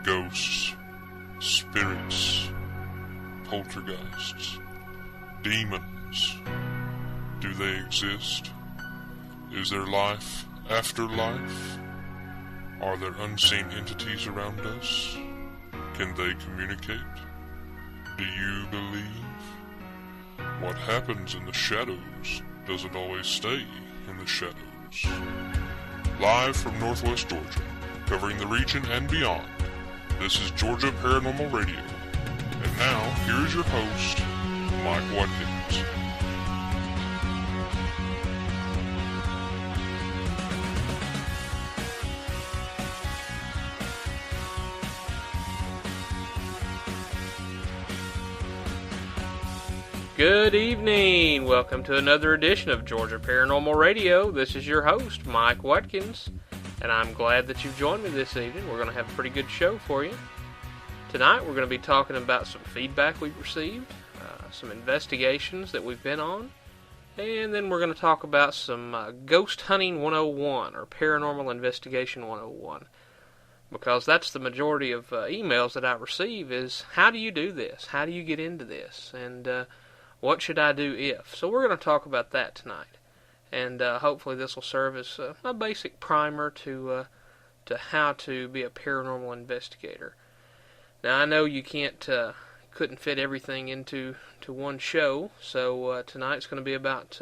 Ghosts, spirits, poltergeists, demons. Do they exist? Is there life after life? Are there unseen entities around us? Can they communicate? Do you believe? What happens in the shadows doesn't always stay in the shadows. Live from Northwest Georgia, covering the region and beyond, this is Georgia Paranormal Radio. And now, here's your host, Mike Watkins. Good evening. Welcome to another edition of Georgia Paranormal Radio. This is your host, Mike Watkins, and I'm glad that you've joined me this evening. We're going to have a pretty good show for you. Tonight we're going to be talking about some feedback we've received, some investigations that we've been on, and then we're going to talk about some Ghost Hunting 101 or Paranormal Investigation 101. Because that's the majority of emails that I receive is, how do you do this? How do you get into this? And what should I do if? So we're going to talk about that tonight. And hopefully this will serve as a basic primer to how to be a paranormal investigator. Now I know you couldn't fit everything into one show, so tonight's going to be about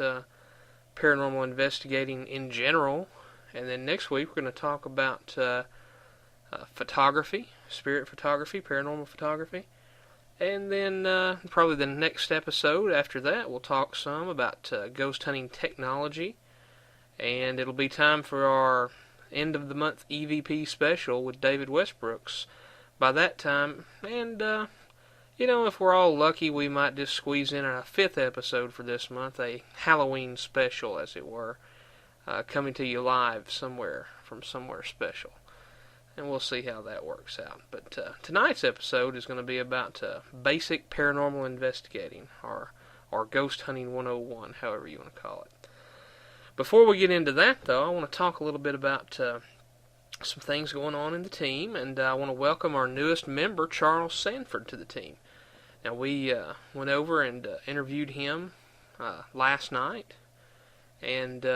paranormal investigating in general. And then next week we're going to talk about photography, spirit photography, paranormal photography. And then probably the next episode after that, we'll talk some about ghost hunting technology. And it'll be time for our end of the month EVP special with David Westbrooks by that time. And, if we're all lucky, we might just squeeze in a fifth episode for this month, a Halloween special, as it were, coming to you live somewhere from somewhere special. And we'll see how that works out. But tonight's episode is going to be about basic paranormal investigating, or ghost hunting 101, however you want to call it. Before we get into that, though, I want to talk a little bit about some things going on in the team, and I want to welcome our newest member, Charles Sanford, to the team. Now, we went over and interviewed him last night, and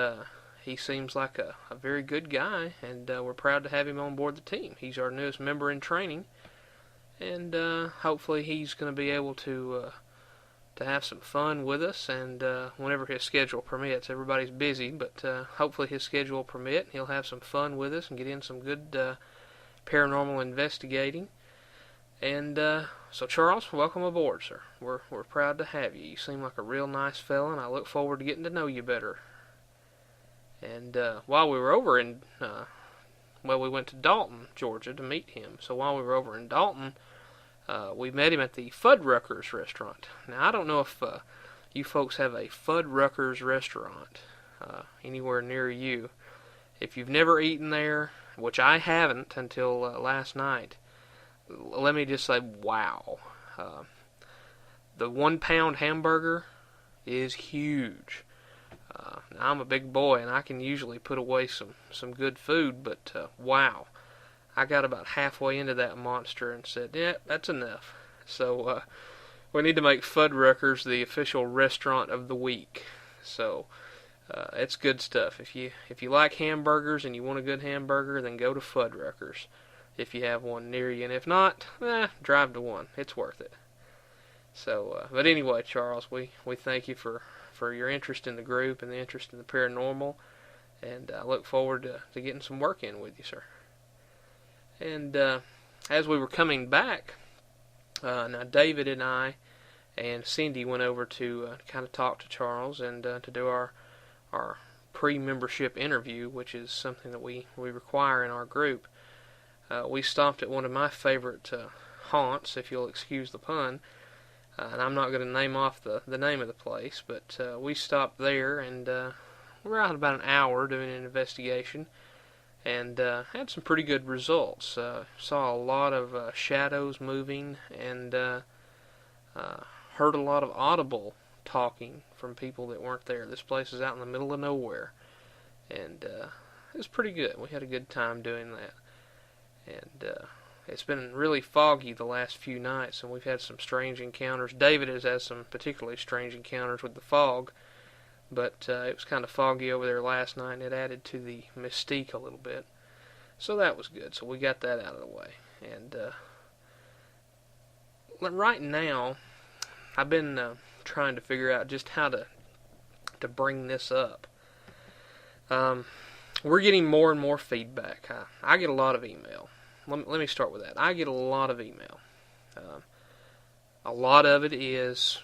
he seems like a very good guy, and we're proud to have him on board the team. He's our newest member in training, and hopefully he's going to be able to have some fun with us, and whenever his schedule permits. Everybody's busy, but hopefully his schedule will permit. He'll have some fun with us and get in some good paranormal investigating. And so Charles, welcome aboard, sir. We're proud to have you. You seem like a real nice fella, and I look forward to getting to know you better. And while we were over in, we went to Dalton, Georgia to meet him. So while we were over in Dalton, we met him at the Fuddruckers restaurant. Now, I don't know if you folks have a Fuddruckers restaurant anywhere near you. If you've never eaten there, which I haven't until last night, let me just say, wow. The 1 pound hamburger is huge. Now, I'm a big boy, and I can usually put away some good food, but wow. I got about halfway into that monster and said, yeah, that's enough. So we need to make Fuddruckers the official restaurant of the week. So it's good stuff. If you like hamburgers and you want a good hamburger, then go to Fuddruckers if you have one near you. And if not, drive to one. It's worth it. So, but anyway, Charles, we thank you for your interest in the group and the interest in the paranormal, and I look forward to getting some work in with you, sir. And as we were coming back, now David and I and Cindy went over to kind of talk to Charles and to do our pre-membership interview, which is something that we require in our group. We stopped at one of my favorite haunts, if you'll excuse the pun. And I'm not going to name off the name of the place, but we stopped there, and we're out about an hour doing an investigation, and had some pretty good results. Saw a lot of shadows moving, and heard a lot of audible talking from people that weren't there. This place is out in the middle of nowhere, and it was pretty good. We had a good time doing that. And it's been really foggy the last few nights, and we've had some strange encounters. David has had some particularly strange encounters with the fog, but it was kind of foggy over there last night, and it added to the mystique a little bit. So that was good. So we got that out of the way. And right now, I've been trying to figure out just how to bring this up. We're getting more and more feedback. I get a lot of email. Let me start with that. I get a lot of email. A lot of it is,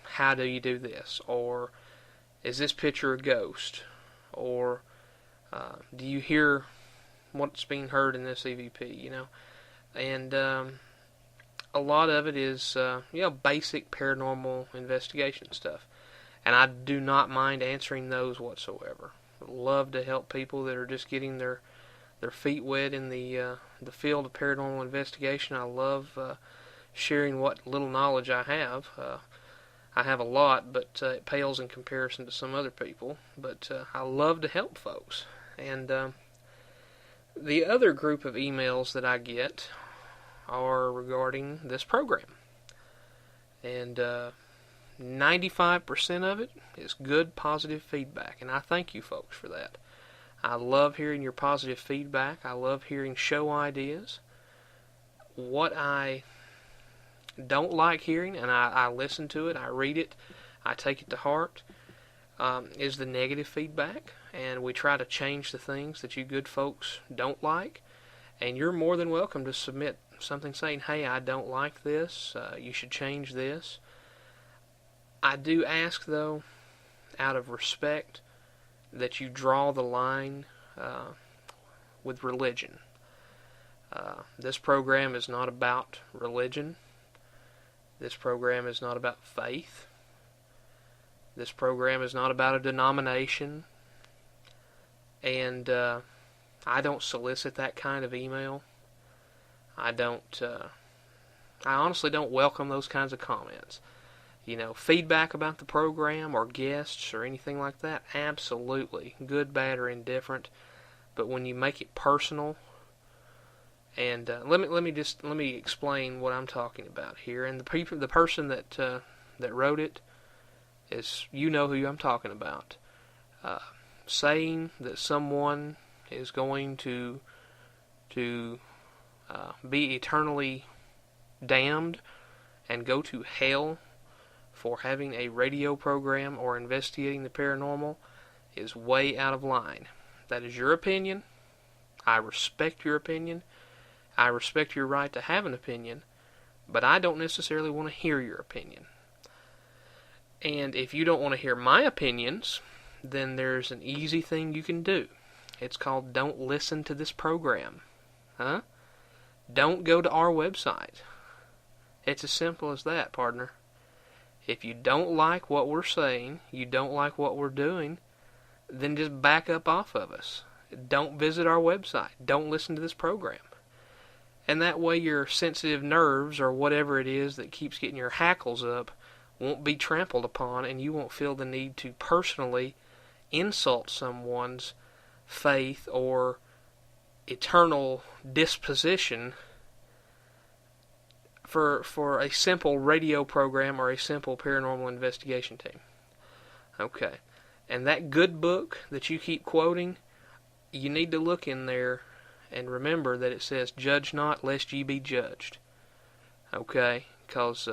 how do you do this? Or, is this picture a ghost? Or, do you hear what's being heard in this EVP, And a lot of it is, basic paranormal investigation stuff. And I do not mind answering those whatsoever. I love to help people that are just getting their feet wet in the field of paranormal investigation. I love sharing what little knowledge I have. I have a lot, but it pales in comparison to some other people. But I love to help folks. And the other group of emails that I get are regarding this program. And 95% of it is good, positive feedback. And I thank you folks for that. I love hearing your positive feedback. I love hearing show ideas. What I don't like hearing, and I listen to it, I read it, I take it to heart, is the negative feedback. And we try to change the things that you good folks don't like. And you're more than welcome to submit something saying, hey, I don't like this, you should change this. I do ask, though, out of respect, that you draw the line with religion. This program is not about religion. This program is not about faith. This program is not about a denomination. And I don't solicit that kind of email. I honestly don't welcome those kinds of comments. Feedback about the program or guests or anything like that, absolutely. Good, bad, or indifferent. But when you make it personal, and let me explain what I'm talking about here. And the person that wrote it is, who I'm talking about. Saying that someone is going to be eternally damned and go to hell for having a radio program or investigating the paranormal is way out of line. That is your opinion. I respect your opinion. I respect your right to have an opinion, but I don't necessarily want to hear your opinion. And if you don't want to hear my opinions, then there's an easy thing you can do. It's called don't listen to this program. Don't go to our website. It's as simple as that, partner. If you don't like what we're saying, you don't like what we're doing, then just back up off of us. Don't visit our website. Don't listen to this program. And that way your sensitive nerves or whatever it is that keeps getting your hackles up won't be trampled upon, and you won't feel the need to personally insult someone's faith or eternal disposition for a simple radio program or a simple paranormal investigation team. Okay. And that good book that you keep quoting, you need to look in there and remember that it says, judge not lest ye be judged. Okay? Because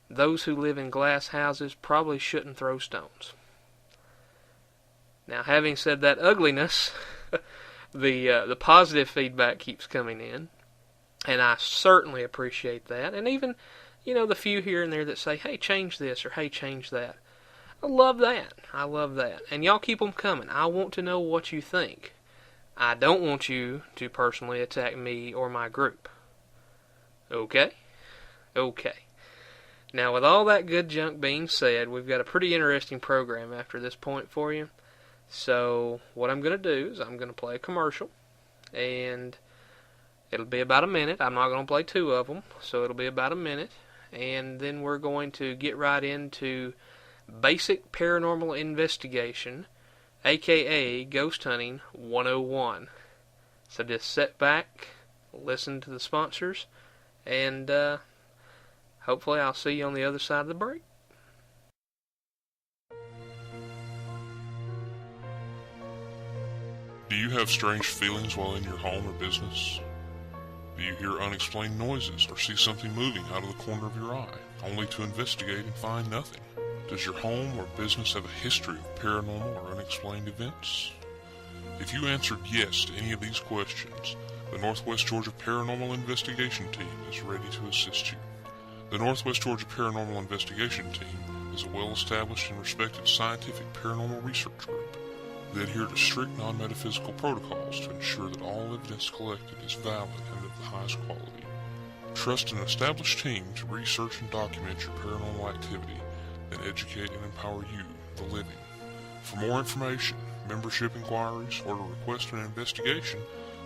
those who live in glass houses probably shouldn't throw stones. Now, having said that ugliness, the positive feedback keeps coming in. And I certainly appreciate that. And even, the few here and there that say, hey, change this or hey, change that. I love that. I love that. And y'all keep them coming. I want to know what you think. I don't want you to personally attack me or my group. Okay? Okay. Now, with all that good junk being said, we've got a pretty interesting program after this point for you. So, what I'm going to do is I'm going to play a commercial. And it'll be about a minute. I'm not going to play two of them, so it'll be about a minute. And then we're going to get right into basic paranormal investigation, aka Ghost Hunting 101. So just sit back, listen to the sponsors, and hopefully I'll see you on the other side of the break. Do you have strange feelings while in your home or business? Do you hear unexplained noises or see something moving out of the corner of your eye, only to investigate and find nothing? Does your home or business have a history of paranormal or unexplained events? If you answered yes to any of these questions, the Northwest Georgia Paranormal Investigation Team is ready to assist you. The Northwest Georgia Paranormal Investigation Team is a well-established and respected scientific paranormal research group. They adhere to strict non-metaphysical protocols to ensure that all evidence collected is valid and of the highest quality. Trust an established team to research and document your paranormal activity, then educate and empower you, the living. For more information, membership inquiries, or to request an investigation,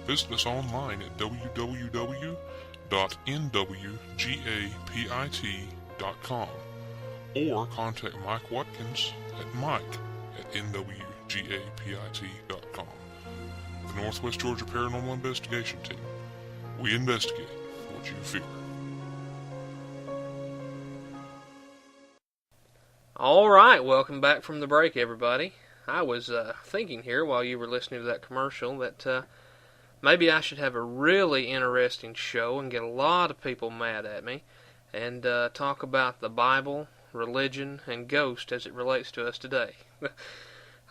visit us online at www.nwgapit.com or contact Mike Watkins at mike@nwgapit.com. The Northwest Georgia Paranormal Investigation Team. We investigate what you fear. All right, welcome back from the break, everybody. I was thinking here while you were listening to that commercial that maybe I should have a really interesting show and get a lot of people mad at me and talk about the Bible, religion, and ghost as it relates to us today.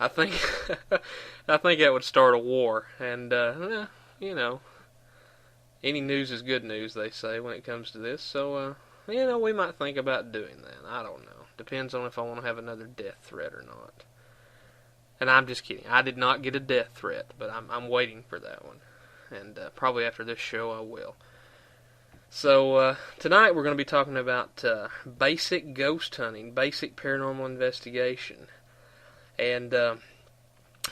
I think I think that would start a war, and you know, any news is good news, they say when it comes to this. So we might think about doing that. I don't know. Depends on if I want to have another death threat or not. And I'm just kidding. I did not get a death threat, but I'm waiting for that one. And probably after this show I will. So tonight we're going to be talking about basic ghost hunting, basic paranormal investigation. And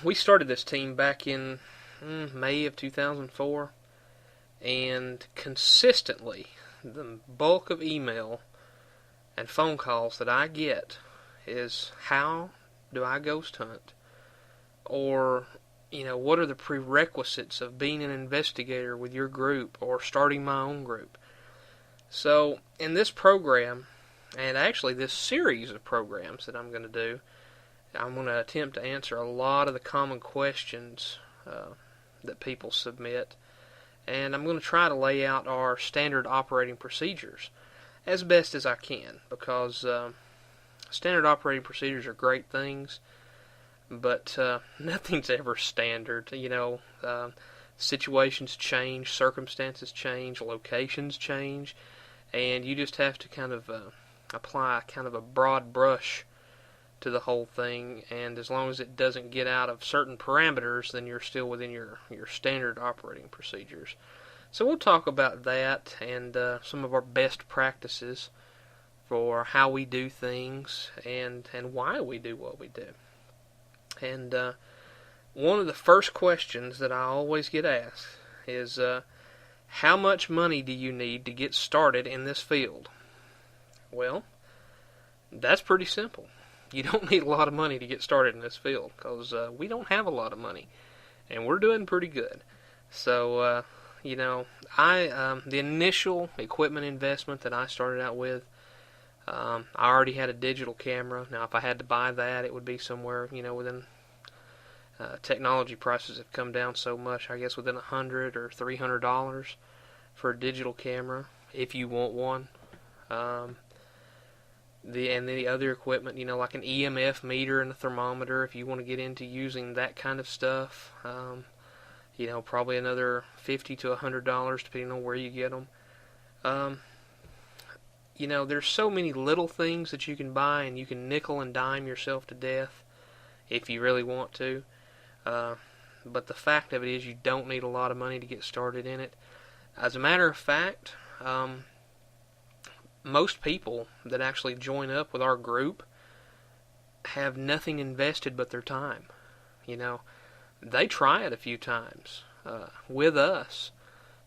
we started this team back in May of 2004. And consistently, the bulk of email and phone calls that I get is, how do I ghost hunt? Or, what are the prerequisites of being an investigator with your group or starting my own group? So, in this program, and actually this series of programs that I'm going to do, I'm going to attempt to answer a lot of the common questions that people submit, and I'm going to try to lay out our standard operating procedures as best as I can, because standard operating procedures are great things, but nothing's ever standard. Situations change, circumstances change, locations change, and you just have to kind of apply kind of a broad brush to the whole thing, and as long as it doesn't get out of certain parameters, then you're still within your standard operating procedures. So we'll talk about that and some of our best practices for how we do things and why we do what we do. And one of the first questions that I always get asked is, how much money do you need to get started in this field? Well, that's pretty simple. You don't need a lot of money to get started in this field, because we don't have a lot of money, and we're doing pretty good. So, the initial equipment investment that I started out with, I already had a digital camera. Now, if I had to buy that, it would be somewhere, within, technology prices have come down so much, I guess within $100 or $300 for a digital camera, if you want one. The other equipment, like an EMF meter and a thermometer, if you want to get into using that kind of stuff, probably another $50 to $100 depending on where you get them. There's so many little things that you can buy, and you can nickel and dime yourself to death if you really want to. But the fact of it is, you don't need a lot of money to get started in it. As a matter of fact, most people that actually join up with our group have nothing invested but their time. They try it a few times with us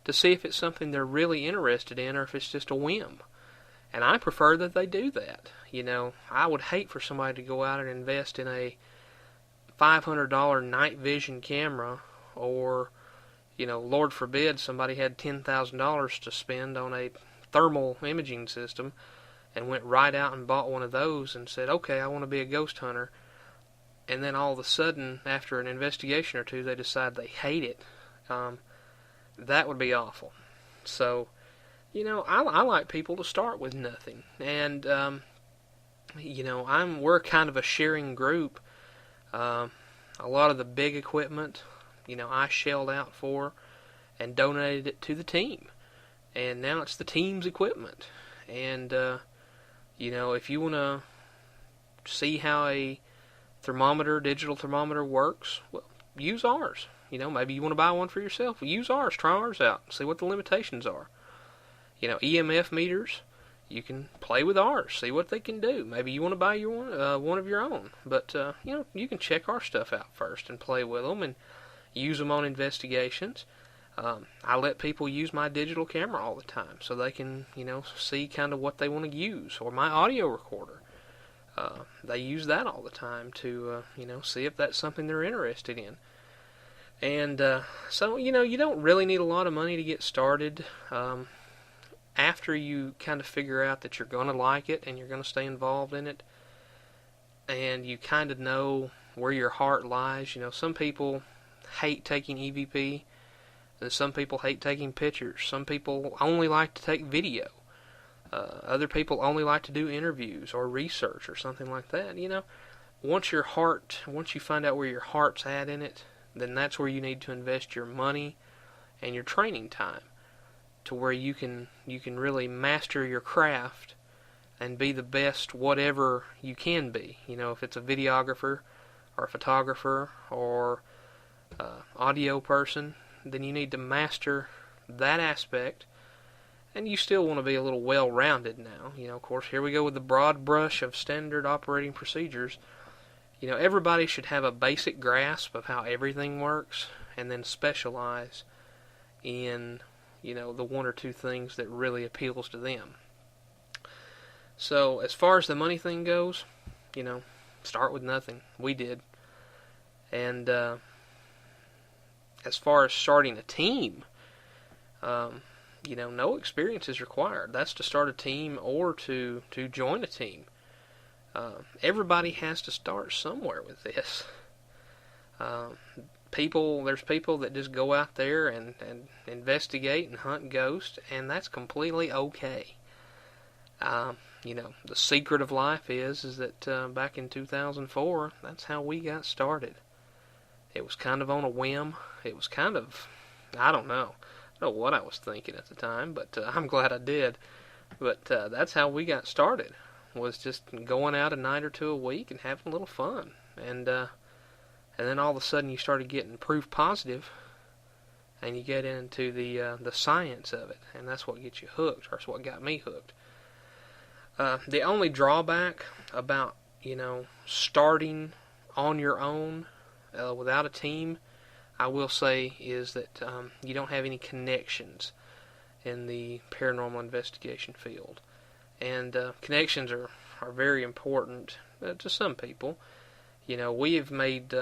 to see if it's something they're really interested in or if it's just a whim. And I prefer that they do that. I would hate for somebody to go out and invest in a $500 night vision camera or, Lord forbid somebody had $10,000 to spend on a thermal imaging system and went right out and bought one of those and said, okay, I want to be a ghost hunter. And then all of a sudden, after an investigation or two, they decide they hate it. That would be awful. So, I like people to start with nothing. And, we're kind of a sharing group. A lot of the big equipment, I shelled out for and donated it to the team. And now it's the team's equipment. And, if you want to see how a digital thermometer works, well, use ours. Maybe you want to buy one for yourself. Well, use ours. Try ours out. See what the limitations are. EMF meters, you can play with ours. See what they can do. Maybe you want to buy one of your own. But, you can check our stuff out first and play with them and use them on investigations. I let people use my digital camera all the time so they can, see kind of what they want to use. Or my audio recorder. They use that all the time to, see if that's something they're interested in. And so, you don't really need a lot of money to get started. After you kind of figure out that you're going to like it and you're going to stay involved in it, and you kind of know where your heart lies. Some people hate taking EVP, and some people hate taking pictures. Some people only like to take video. Other people only like to do interviews or research or something like that. Once you find out where your heart's at in it, then that's where you need to invest your money and your training time, to where you can really master your craft and be the best whatever you can be. If it's a videographer or a photographer or audio person, then you need to master that aspect. And you still want to be a little well-rounded now. Of course, here we go with the broad brush of standard operating procedures. Everybody should have a basic grasp of how everything works and then specialize in, the one or two things that really appeals to them. So, as far as the money thing goes, start with nothing. We did. And as far as starting a team, no experience is required. That's to start a team or to join a team. Everybody has to start somewhere with this. There's people that just go out there and investigate and hunt ghosts, and that's completely okay. The secret of life is that back in 2004, that's how we got started. It was kind of on a whim. It was kind of, I don't know what I was thinking at the time, but I'm glad I did. But that's how we got started, was just going out a night or two a week and having a little fun. And then all of a sudden you started getting proof positive, and you get into the science of it, and that's what gets you hooked, or it's what got me hooked. The only drawback about, starting on your own without a team, I will say, is that you don't have any connections in the paranormal investigation field. And connections are very important to some people. We have made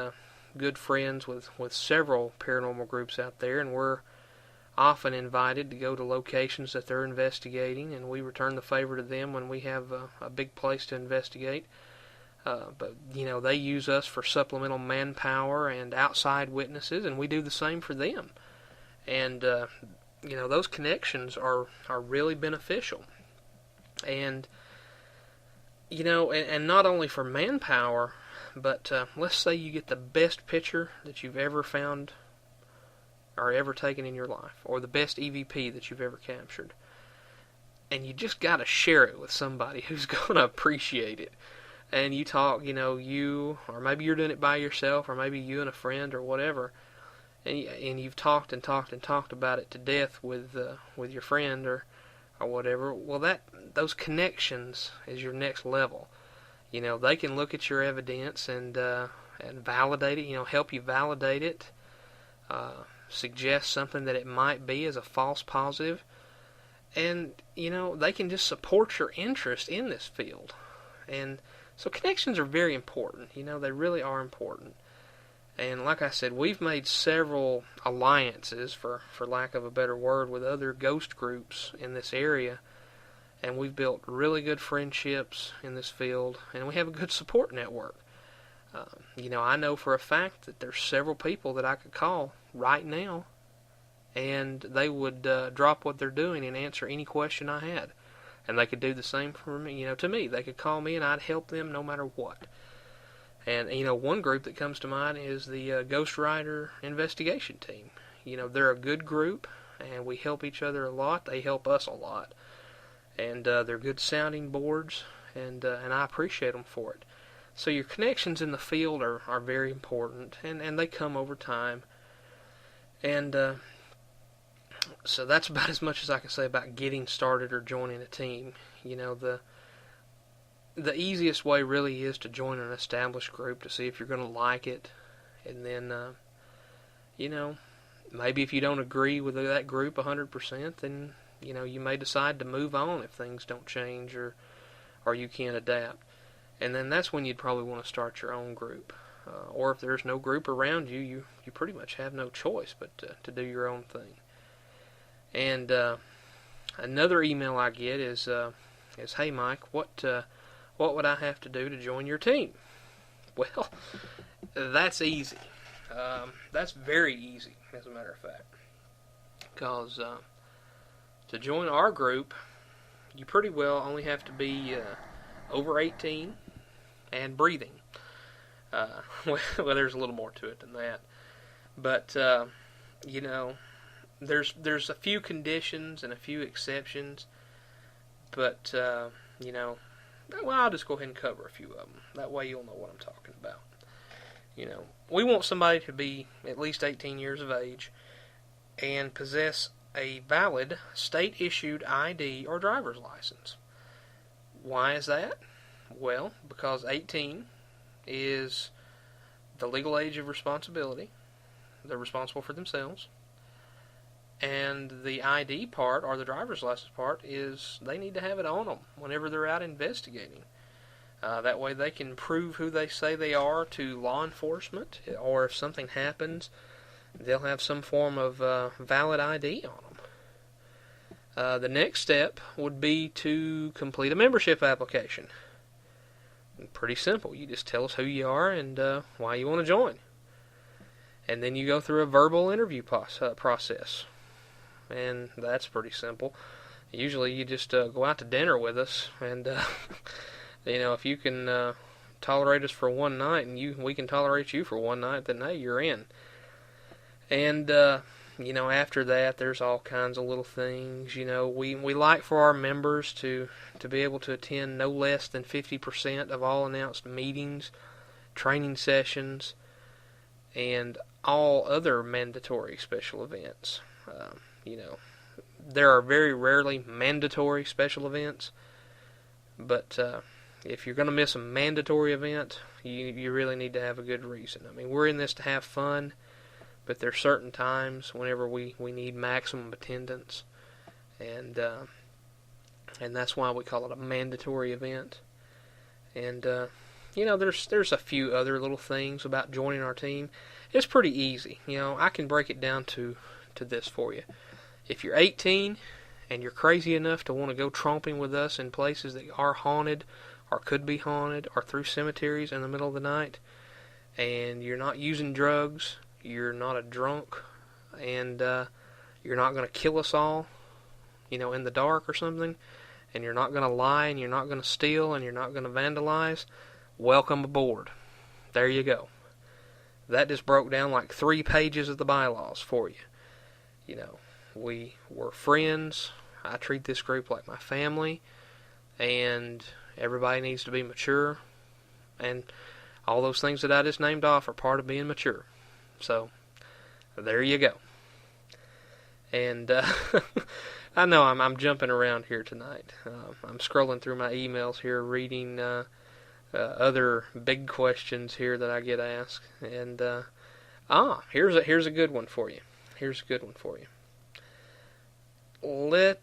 good friends with several paranormal groups out there, and we're often invited to go to locations that they're investigating, and we return the favor to them when we have a big place to investigate. But they use us for supplemental manpower and outside witnesses, and we do the same for them. And those connections are really beneficial. And and not only for manpower, but let's say you get the best picture that you've ever found or ever taken in your life, or the best EVP that you've ever captured, and you just got to share it with somebody who's going to appreciate it. And you talk, or maybe you're doing it by yourself, or maybe you and a friend or whatever, and you've talked and talked and talked about it to death with your friend or whatever. Well, those connections is your next level. They can look at your evidence and validate it. Help you validate it, suggest something that it might be as a false positive, and they can just support your interest in this field. And so connections are very important. They really are important. And like I said, we've made several alliances, for lack of a better word, with other ghost groups in this area. And we've built really good friendships in this field, and we have a good support network. I know for a fact that there's several people that I could call right now, and they would drop what they're doing and answer any question I had. And they could do the same for me, to me. They could call me, and I'd help them no matter what. And, one group that comes to mind is the Ghost Rider investigation team. They're a good group, and we help each other a lot. They help us a lot. And they're good sounding boards, and I appreciate them for it. So your connections in the field are very important, and they come over time. And so that's about as much as I can say about getting started or joining a team. The easiest way really is to join an established group to see if you're going to like it. And then, maybe if you don't agree with that group 100%, then, you may decide to move on if things don't change or you can't adapt. And then that's when you'd probably want to start your own group. Or if there's no group around you, you pretty much have no choice but to do your own thing. And another email I get is hey Mike, what would I have to do to join your team? Well, that's easy. That's very easy, as a matter of fact. Because to join our group, you pretty well only have to be over 18 and breathing. Well, there's a little more to it than that. But, there's a few conditions and a few exceptions. But, well, I'll just go ahead and cover a few of them. That way you'll know what I'm talking about. We want somebody to be at least 18 years of age and possess a valid state-issued ID or driver's license. Why is that? Well, because 18 is the legal age of responsibility. They're responsible for themselves. And the ID part, or the driver's license part, is they need to have it on them whenever they're out investigating. That way they can prove who they say they are to law enforcement, or if something happens, they'll have some form of valid ID on them. The next step would be to complete a membership application. Pretty simple. You just tell us who you are and why you want to join. And then you go through a verbal interview process. And that's pretty simple. Usually you just go out to dinner with us, and if you can tolerate us for one night, and we can tolerate you for one night, then hey, you're in. And after that, there's all kinds of little things. We like for our members to be able to attend no less than 50% of all announced meetings, training sessions, and all other mandatory special events. There are very rarely mandatory special events, but if you're going to miss a mandatory event, you really need to have a good reason. I mean, we're in this to have fun, but there's certain times whenever we need maximum attendance, and that's why we call it a mandatory event. And there's a few other little things about joining our team. It's pretty easy. I can break it down to this for you. If you're 18 and you're crazy enough to want to go tromping with us in places that are haunted or could be haunted or through cemeteries in the middle of the night, and you're not using drugs, you're not a drunk, and you're not going to kill us all, in the dark or something, and you're not going to lie, and you're not going to steal, and you're not going to vandalize, welcome aboard. There you go. That just broke down like 3 pages of the bylaws for you. We're friends. I treat this group like my family, and everybody needs to be mature, and all those things that I just named off are part of being mature. So, there you go. And I know I'm jumping around here tonight. I'm scrolling through my emails here, reading other big questions here that I get asked. And here's a good one for you. It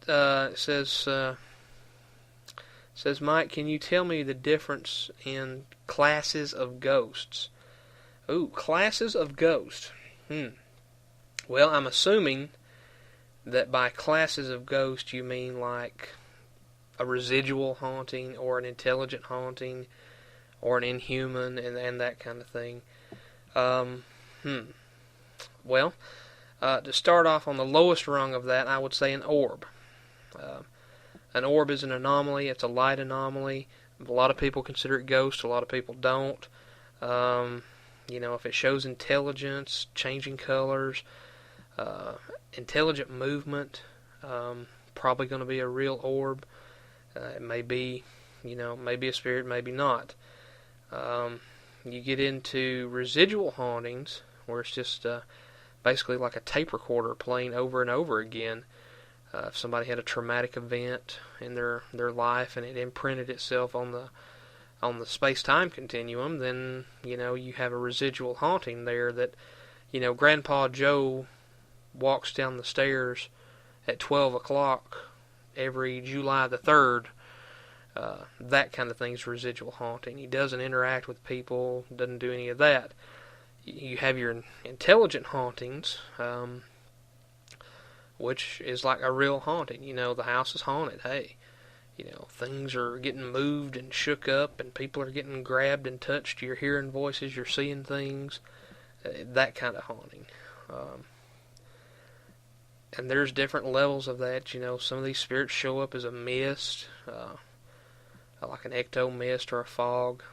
says, Mike, can you tell me the difference in classes of ghosts? Ooh, classes of ghost. Well, I'm assuming that by classes of ghost you mean like a residual haunting or an intelligent haunting or an inhuman and that kind of thing. Well, to start off on the lowest rung of that, I would say an orb. An orb is an anomaly. It's a light anomaly. A lot of people consider it ghost. A lot of people don't. If it shows intelligence, changing colors, intelligent movement, probably going to be a real orb. It may be, maybe a spirit, maybe not. You get into residual hauntings, where it's just basically like a tape recorder playing over and over again. If somebody had a traumatic event in their life and it imprinted itself on the space-time continuum, then you have a residual haunting there that Grandpa Joe walks down the stairs at 12 o'clock every July the 3rd. That kind of thing's residual haunting. He doesn't interact with people, doesn't do any of that. You have your intelligent hauntings, which is like a real haunting. The house is haunted. Hey, things are getting moved and shook up, and people are getting grabbed and touched. You're hearing voices, you're seeing things, that kind of haunting. And there's different levels of that. Some of these spirits show up as a mist, like an ecto mist or a fog,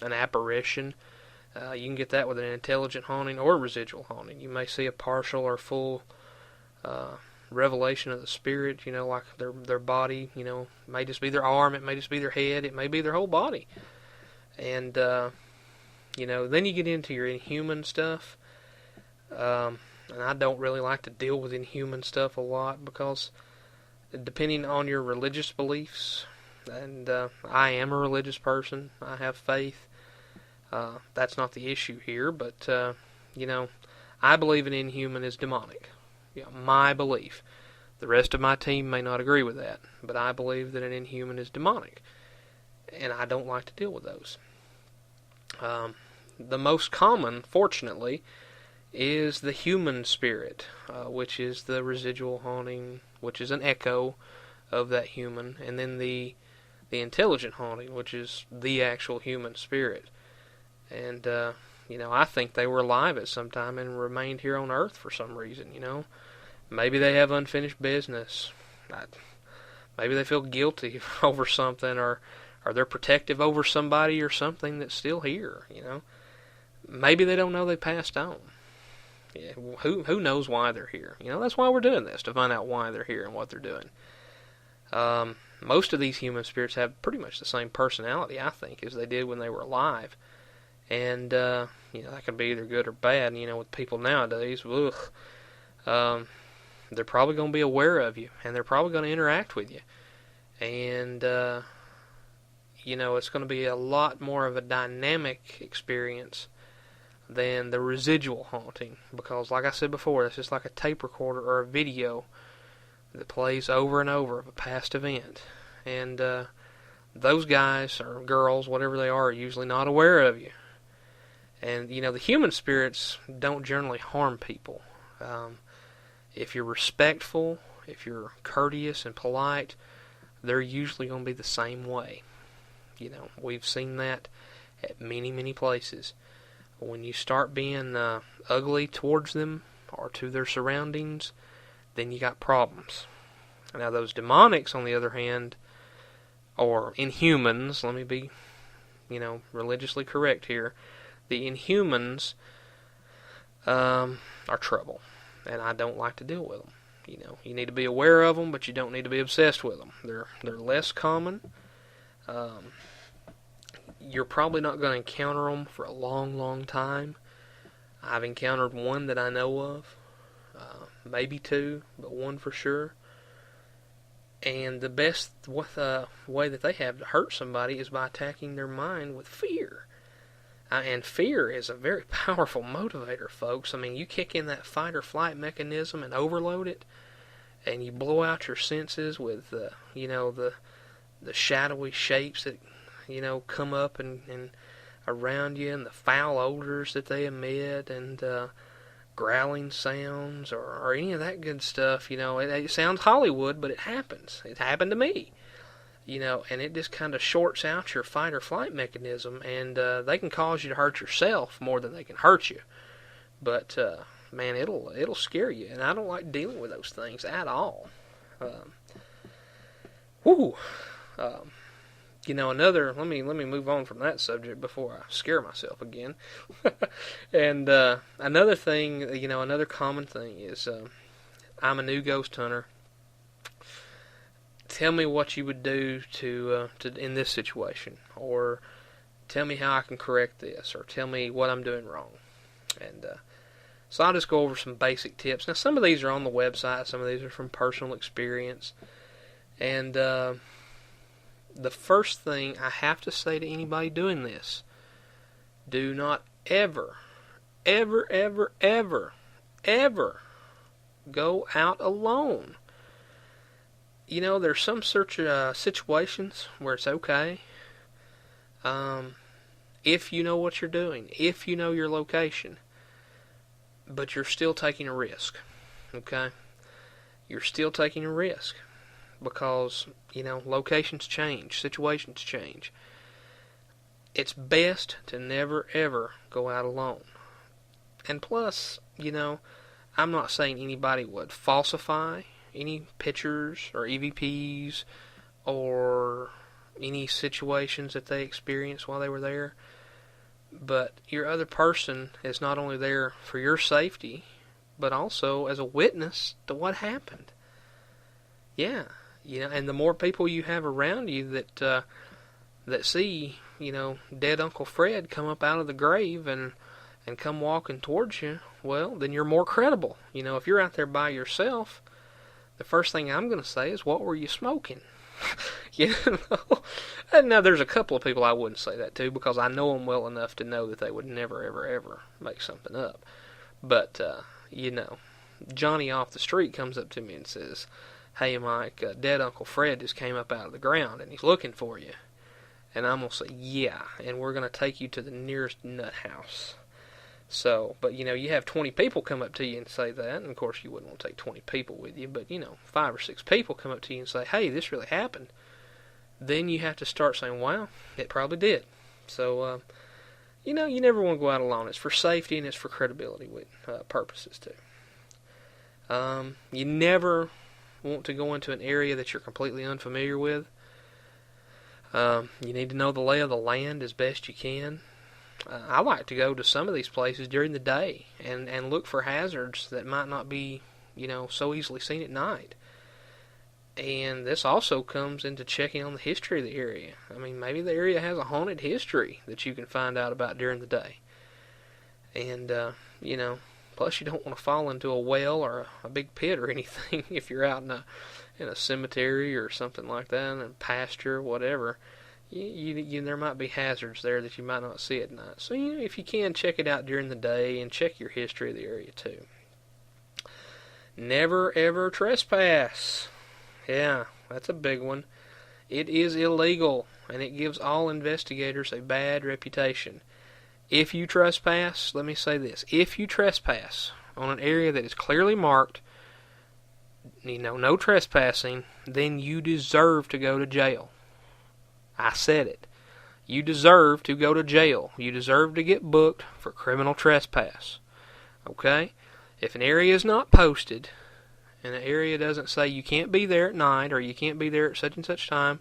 an apparition. You can get that with an intelligent haunting or a residual haunting. You may see a partial or full revelation of the spirit, like their body, may just be their arm, it may just be their head, it may be their whole body. And, then you get into your inhuman stuff. And I don't really like to deal with inhuman stuff a lot because depending on your religious beliefs, and I am a religious person, I have faith, that's not the issue here, but, I believe an inhuman is demonic. My belief. The rest of my team may not agree with that, but I believe that an inhuman is demonic, and I don't like to deal with those. The most common, fortunately, is the human spirit, which is the residual haunting, which is an echo of that human, and then the intelligent haunting, which is the actual human spirit. And, I think they were alive at some time and remained here on Earth for some reason, Maybe they have unfinished business. Maybe they feel guilty over something, or they're protective over somebody or something that's still here, Maybe they don't know they passed on. Yeah, who knows why they're here? That's why we're doing this, to find out why they're here and what they're doing. Most of these human spirits have pretty much the same personality, I think, as they did when they were alive. And, that can be either good or bad. With people nowadays, they're probably going to be aware of you, and they're probably going to interact with you. And, it's going to be a lot more of a dynamic experience than the residual haunting. Because, like I said before, it's just like a tape recorder or a video that plays over and over of a past event. And, those guys or girls, whatever they are usually not aware of you. And, the human spirits don't generally harm people. If you're respectful, if you're courteous and polite, they're usually going to be the same way. We've seen that at many, many places. When you start being ugly towards them or to their surroundings, then you got problems. Now, those demonics, on the other hand, or inhumans, let me be, religiously correct here, the inhumans are trouble, and I don't like to deal with them. You need to be aware of them, but you don't need to be obsessed with them. They're less common. You're probably not going to encounter them for a long, long time. I've encountered one that I know of, maybe two, but one for sure. And the best way that they have to hurt somebody is by attacking their mind with fear. And fear is a very powerful motivator, folks. I mean, you kick in that fight or flight mechanism and overload it, and you blow out your senses with, the shadowy shapes that, come up and around you and the foul odors that they emit and growling sounds or any of that good stuff. It sounds Hollywood, but it happens. It happened to me. And it just kind of shorts out your fight or flight mechanism, and they can cause you to hurt yourself more than they can hurt you. But man, it'll scare you, and I don't like dealing with those things at all. Whoo. Another. Let me move on from that subject before I scare myself again. And another thing, another common thing is, I'm a new ghost hunter. Tell me what you would do to in this situation, or tell me how I can correct this, or tell me what I'm doing wrong. And so I'll just go over some basic tips. Now, some of these are on the website, some of these are from personal experience. And the first thing I have to say to anybody doing this, do not ever, ever, ever, ever, ever go out alone. There's some situations where it's okay if you know what you're doing, if you know your location, but you're still taking a risk, okay? You're still taking a risk because, locations change, situations change. It's best to never, ever go out alone. And plus, I'm not saying anybody would falsify any pictures or EVPs or any situations that they experienced while they were there. But your other person is not only there for your safety, but also as a witness to what happened. Yeah, and the more people you have around you that see, dead Uncle Fred come up out of the grave and come walking towards you, well, then you're more credible. If you're out there by yourself, the first thing I'm going to say is, what were you smoking? And now there's a couple of people I wouldn't say that to, because I know them well enough to know that they would never, ever, ever make something up. But, Johnny off the street comes up to me and says, "Hey, Mike, dead Uncle Fred just came up out of the ground, and he's looking for you." And I'm going to say, yeah, and we're going to take you to the nearest nut house. So, but you have 20 people come up to you and say that, and of course you wouldn't want to take 20 people with you, but 5 or 6 people come up to you and say, "Hey, this really happened." Then you have to start saying, "Wow, it probably did." So, you never want to go out alone. It's for safety and it's for credibility purposes too. You never want to go into an area that you're completely unfamiliar with. You need to know the lay of the land as best you can. I like to go to some of these places during the day and look for hazards that might not be, so easily seen at night. And this also comes into checking on the history of the area. I mean, maybe the area has a haunted history that you can find out about during the day. And, plus you don't want to fall into a well or a big pit or anything if you're out in a cemetery or something like that, in a pasture, whatever. There might be hazards there that you might not see at night. So, if you can, check it out during the day and check your history of the area too. Never ever trespass. Yeah, that's a big one. It is illegal, and it gives all investigators a bad reputation. If you trespass, let me say this, if you trespass on an area that is clearly marked, no trespassing, then you deserve to go to jail. I said it. You deserve to go to jail. You deserve to get booked for criminal trespass. Okay? If an area is not posted, and an area doesn't say you can't be there at night, or you can't be there at such and such time,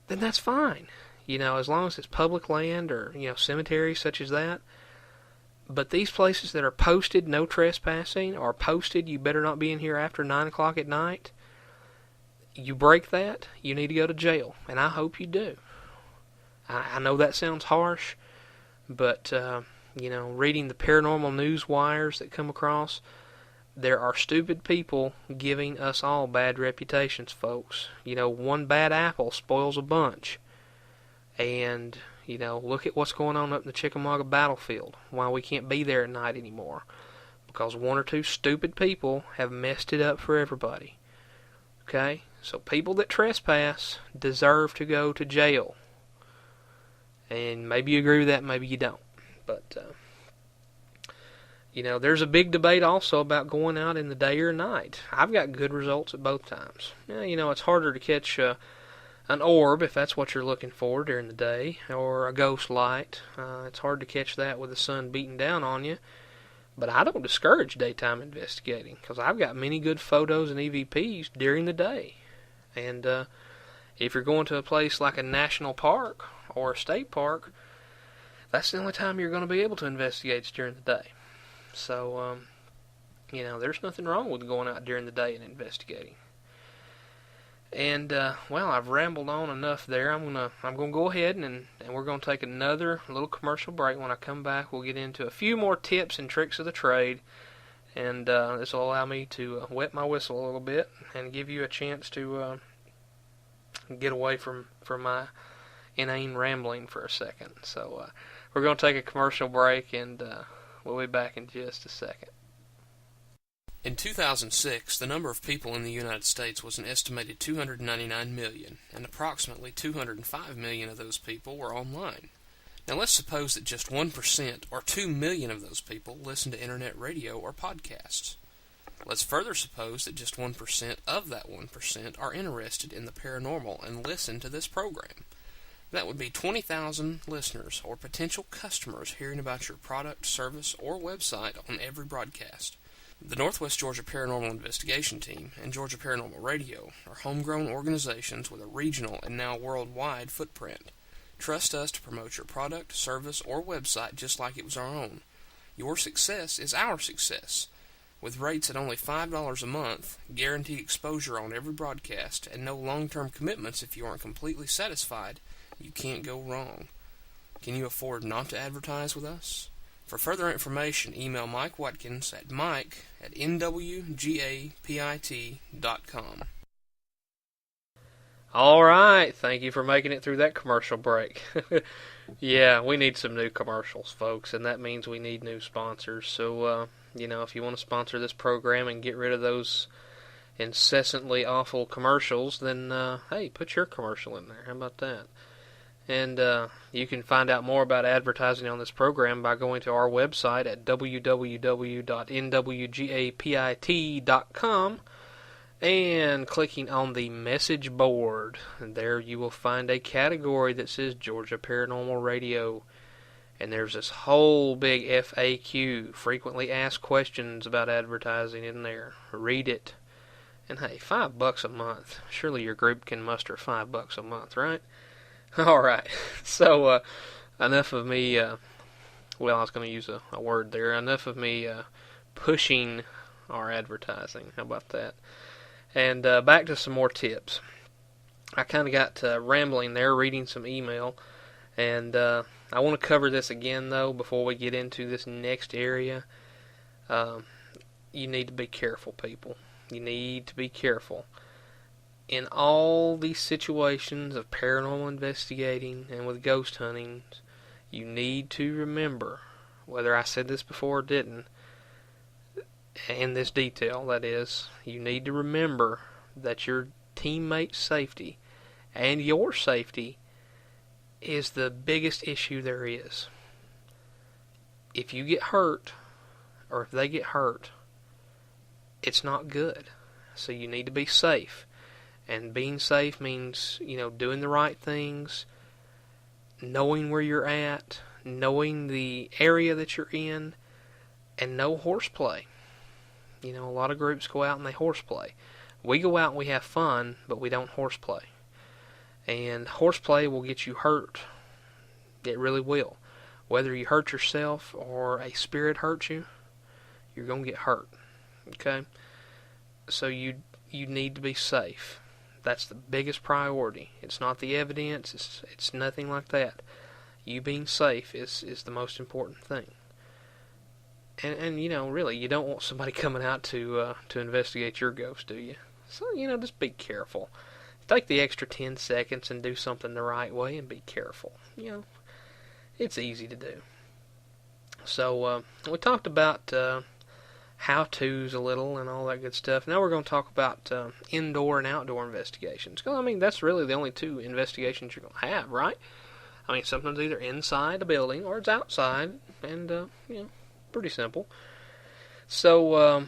then that's fine. As long as it's public land or, cemeteries such as that. But these places that are posted, no trespassing, or posted, you better not be in here after 9 o'clock at night, you break that, you need to go to jail, and I hope you do. I know that sounds harsh, but, reading the paranormal news wires that come across, there are stupid people giving us all bad reputations, folks. One bad apple spoils a bunch. And, look at what's going on up in the Chickamauga battlefield, why we can't be there at night anymore. Because 1 or 2 stupid people have messed it up for everybody. Okay? So people that trespass deserve to go to jail. And maybe you agree with that, maybe you don't. But, there's a big debate also about going out in the day or night. I've got good results at both times. Yeah, it's harder to catch an orb, if that's what you're looking for during the day, or a ghost light. It's hard to catch that with the sun beating down on you. But I don't discourage daytime investigating, because I've got many good photos and EVPs during the day. And if you're going to a place like a national park or a state park, that's the only time you're going to be able to investigate is during the day. So, there's nothing wrong with going out during the day and investigating. And, I've rambled on enough there. I'm gonna go ahead and we're gonna take another little commercial break. When I come back, we'll get into a few more tips and tricks of the trade, and this will allow me to wet my whistle a little bit and give you a chance to get away from my inane rambling for a second. So we're gonna take a commercial break, and we'll be back in just a second. In 2006, the number of people in the United States was an estimated 299 million, and approximately 205 million of those people were online. Now let's suppose that just 1% or 2 million of those people listen to internet radio or podcasts. Let's further suppose that just 1% of that 1% are interested in the paranormal and listen to this program. That would be 20,000 listeners or potential customers hearing about your product, service, or website on every broadcast. The Northwest Georgia Paranormal Investigation Team and Georgia Paranormal Radio are homegrown organizations with a regional and now worldwide footprint. Trust us to promote your product, service, or website just like it was our own. Your success is our success. With rates at only $5 a month, guaranteed exposure on every broadcast, and no long-term commitments if you aren't completely satisfied, you can't go wrong. Can you afford not to advertise with us? For further information, email Mike Watkins at mike@nwgapit.com. All right, thank you for making it through that commercial break. Yeah, we need some new commercials, folks, and that means we need new sponsors. So, if you want to sponsor this program and get rid of those incessantly awful commercials, then, hey, put your commercial in there. How about that? And you can find out more about advertising on this program by going to our website at www.nwgapit.com and clicking on the message board. And there you will find a category that says Georgia Paranormal Radio. And there's this whole big FAQ, frequently asked questions about advertising in there. Read it. And hey, $5 a month. Surely your group can muster $5 a month, right? Alright, so enough of me, I was going to use a word there, enough of me pushing our advertising. How about that? And back to some more tips. I kind of got rambling there, reading some email, and I want to cover this again, though, before we get into this next area. You need to be careful, people. You need to be careful. In all these situations of paranormal investigating and with ghost hunting, you need to remember, whether I said this before or didn't, in this detail, that is, you need to remember that your teammate's safety and your safety is the biggest issue there is. If you get hurt, or if they get hurt, it's not good. So you need to be safe. And being safe means, doing the right things, knowing where you're at, knowing the area that you're in, and no horseplay. A lot of groups go out and they horseplay. We go out and we have fun, but we don't horseplay. And horseplay will get you hurt. It really will. Whether you hurt yourself or a spirit hurts you, you're going to get hurt. Okay? So you need to be safe. That's the biggest priority. It's not the evidence. It's nothing like that. You being safe is the most important thing. And really, you don't want somebody coming out to investigate your ghost, do you? So, just be careful. Take the extra 10 seconds and do something the right way and be careful. It's easy to do. So, we talked about how-tos a little and all that good stuff. Now we're going to talk about indoor and outdoor investigations. That's really the only two investigations you're going to have, right? I mean, sometimes either inside a building or it's outside, and pretty simple. So,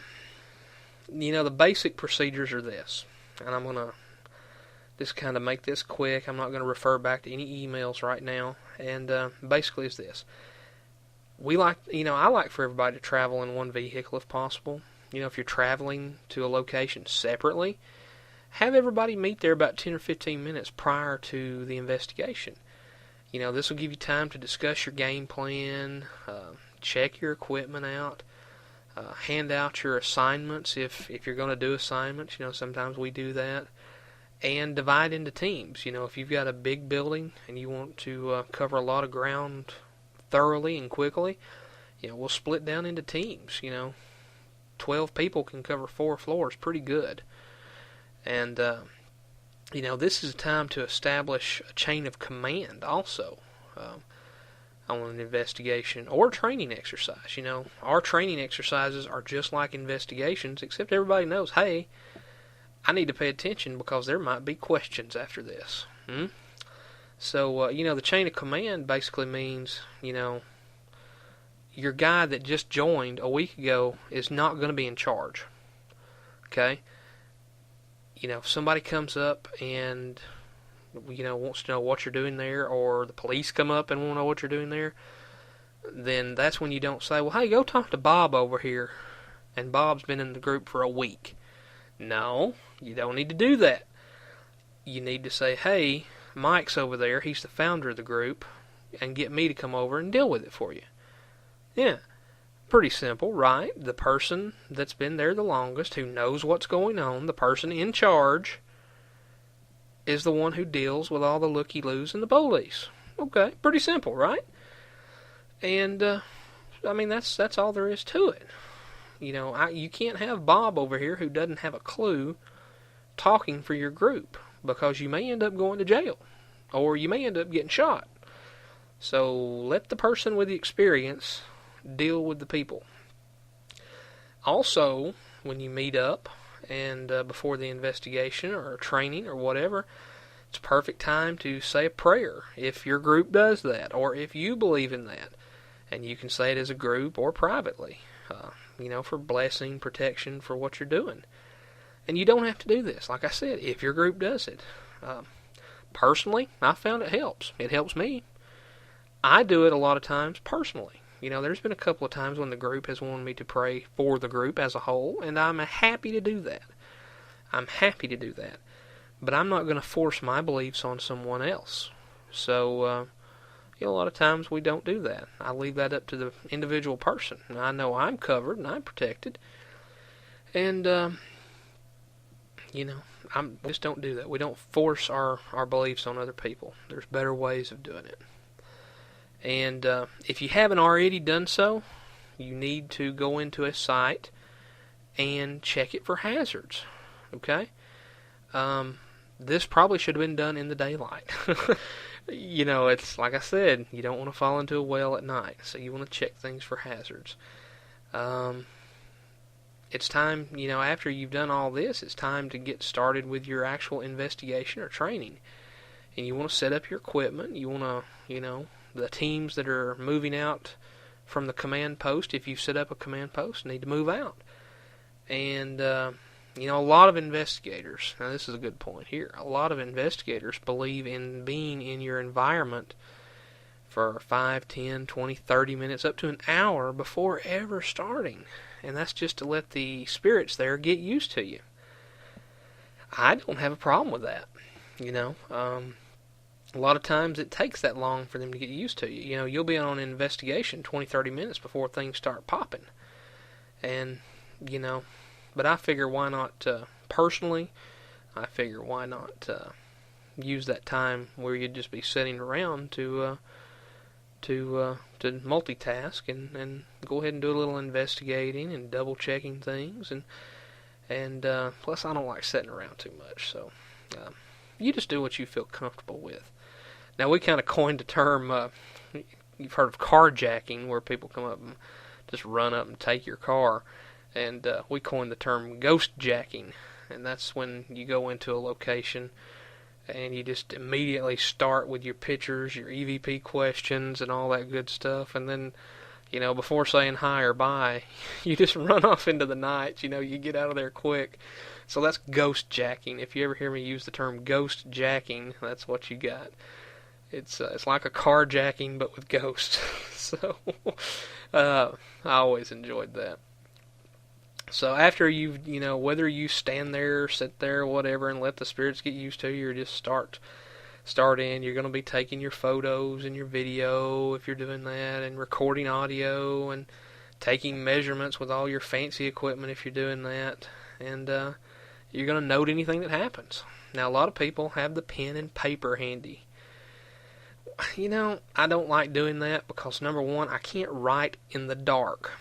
the basic procedures are this, and I'm going to just kind of make this quick. I'm not going to refer back to any emails right now, and basically it's this. I like for everybody to travel in one vehicle if possible. If you're traveling to a location separately, have everybody meet there about 10 or 15 minutes prior to the investigation. This will give you time to discuss your game plan, check your equipment out, hand out your assignments if you're going to do assignments. Sometimes we do that. And divide into teams. If you've got a big building and you want to cover a lot of ground thoroughly and quickly, we'll split down into teams. 12 people can cover 4 floors pretty good. And this is a time to establish a chain of command also on an investigation or training exercise. Our training exercises are just like investigations, except everybody knows, hey, I need to pay attention because there might be questions after this. So, the chain of command basically means, your guy that just joined a week ago is not going to be in charge. Okay? If somebody comes up and, wants to know what you're doing there, or the police come up and want to know what you're doing there, then that's when you don't say, well, hey, go talk to Bob over here, and Bob's been in the group for a week. No, you don't need to do that. You need to say, hey, Mike's over there, he's the founder of the group, and get me to come over and deal with it for you. Yeah. Pretty simple, right? The person that's been there the longest, who knows what's going on, the person in charge, is the one who deals with all the looky-loos and the police. Okay, pretty simple, right? And, that's all there is to it. You can't have Bob over here who doesn't have a clue talking for your group, because you may end up going to jail, or you may end up getting shot. So let the person with the experience deal with the people. Also, when you meet up and before the investigation or training or whatever, it's a perfect time to say a prayer if your group does that, or if you believe in that. And you can say it as a group or privately, for blessing, protection for what you're doing. And you don't have to do this, like I said, if your group does it. Personally, I found it helps. It helps me. I do it a lot of times personally. There's been a couple of times when the group has wanted me to pray for the group as a whole, and I'm happy to do that. But I'm not going to force my beliefs on someone else. So, a lot of times we don't do that. I leave that up to the individual person. And I know I'm covered and I'm protected. And, we just don't do that. We don't force our beliefs on other people. There's better ways of doing it. And if you haven't already done so, you need to go into a site and check it for hazards. Okay? This probably should have been done in the daylight. It's like I said, you don't want to fall into a well at night, so you want to check things for hazards. It's time, after you've done all this, it's time to get started with your actual investigation or training. And you want to set up your equipment. You want to, the teams that are moving out from the command post, if you've set up a command post, need to move out. And, a lot of investigators, now this is a good point here, a lot of investigators believe in being in your environment for 5, 10, 20, 30 minutes, up to an hour before ever starting. And that's just to let the spirits there get used to you. I don't have a problem with that, A lot of times it takes that long for them to get used to you. You'll be on an investigation 20, 30 minutes before things start popping. And, but I figure why not, personally, why not use that time where you'd just be sitting around to multitask and go ahead and do a little investigating and double checking things. And plus I don't like sitting around too much. So you just do what you feel comfortable with. Now, we kind of coined the term, you've heard of carjacking, where people come up and just run up and take your car. And we coined the term ghost jacking. And that's when you go into a location and you just immediately start with your pictures, your EVP questions, and all that good stuff, and then, before saying hi or bye, you just run off into the night. You get out of there quick. So that's ghost jacking. If you ever hear me use the term ghost jacking, that's what you got. It's like a carjacking, but with ghosts. So I always enjoyed that. So after you've, whether you stand there, sit there, whatever, and let the spirits get used to you, or just start in, you're going to be taking your photos and your video if you're doing that, and recording audio, and taking measurements with all your fancy equipment if you're doing that, and you're going to note anything that happens. Now, a lot of people have the pen and paper handy. I don't like doing that because, number one, I can't write in the dark.